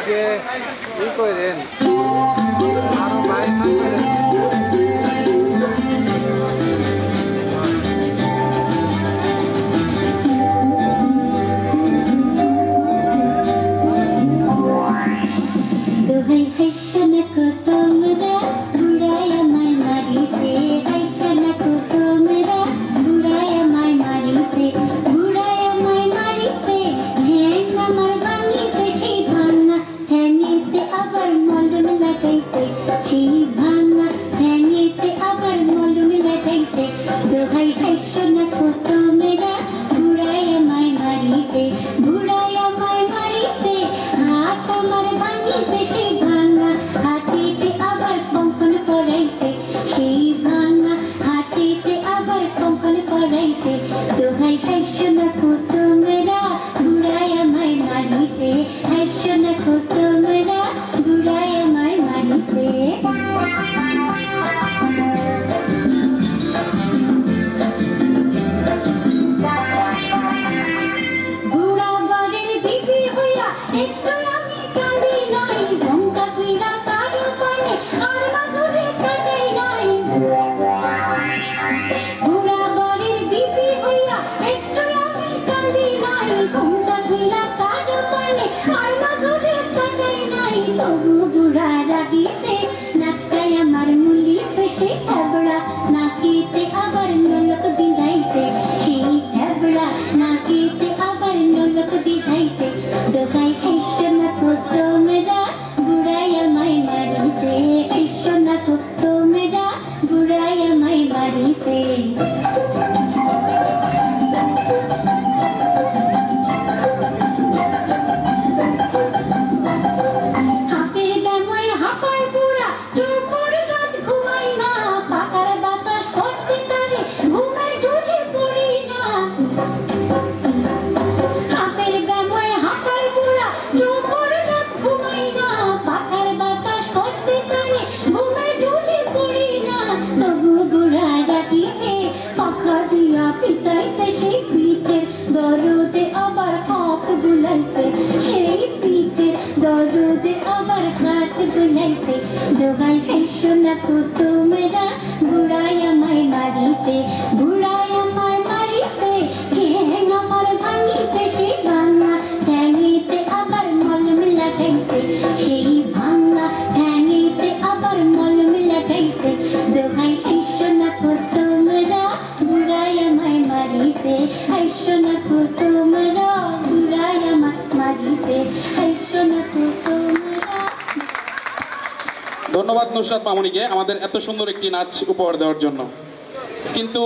যে ই করেন আরো বাইর না করেন দোহাই হাইশন কো তোমরা বুড়ায় আমায় মারিছে হাইশন কো তোমরা বুড়ায় আমায় মারিছে বুড়ায় আমায় মারিছে জ্যাং আমার ভাঙিছে সেই ভাঙা ঠ্যাঙেতে আবার মলম লাগাইছে সেই ভাঙা ঠ্যাঙেতে আবার মলম লাগাইছে দোহাই হাইশন কো তোমরা বুড়ায় আমায় মারিছে বুড়ায় আমায় মারিছে হাত আমার ভাঙিছে সেই ভাঙা হাতিতে আবার কঙ্কন পরাইছে সেই ভাঙা হাতিতে আবার কঙ্কন পরাইছে দোহাই হাইশো না তোমরা বুড়ায় আমায় মারিছে হাইশো না তোমরা বুড়ায় আমায় মারিছে বুড়া বাড়ির বিবি হইয়া একটু আমি কাঁদি নাই ঘুমটা পিড়া কারো পানে আর মাধুরী কাটাই নাই বুড়া বাড়ির বিবি হইয়া একটু আমি কাঁদি নাই ঘুমটা পিড়া কারো পানে আর মাধুরী কাটাই নাই তবু বুড়া রাগিছে নাকটাই আমার মুলিছে সে থাবড়া নাকিতে আবার নলক দিলাইছে সেই থাবড়া নাকিতে আবার নলক দিলাইছে দোকাই খাইছো না তোমরা বুড়াই আমায় মারিছে খাইছো না তোমরা বুড়াই আমায় মারিছে হাপের দাময় হাপায় বুড়া চোপর রাত ঘুমাই না পাকার বাতাস করতে তারে ঘুমের ঢুকে পড়ি না হাপের দাময় হাপায় বুড়া চোপর রাত ঘুমাই না পাকার বাতাস করতে তারে ঘুমের ঢুকে পড়ি না তবু বুড়া ডাকিছে পাখা দিয়া পিটাইছে সেই পিঠের দরদে আবার হাত বুলাইছে সেই পিঠের দরদে আবার হাত বুলাইছে দোহাই খাইছো না তোমরা বুড়াই আমায় মারিছে বুড়াই আমায় মারিছে ঠ্যাং আমার ভাঙিছে সেই ভাঙা ঠ্যাঙেতে আবার মলম লাগাইছে সেই ভাঙা ঠ্যাঙেতে আবার মলম লাগাইছে দোহাই খাইছো না তোমরা বুড়াই আমায় মারিছে খাইছো না তোমরা বুড়াই আমায় মারিছে খাইছো না তোমরা ধন্যবাদ নুসরাত মামুনিকে আমাদের এত সুন্দর একটি নাচ উপহার দেওয়ার জন্য। কিন্তু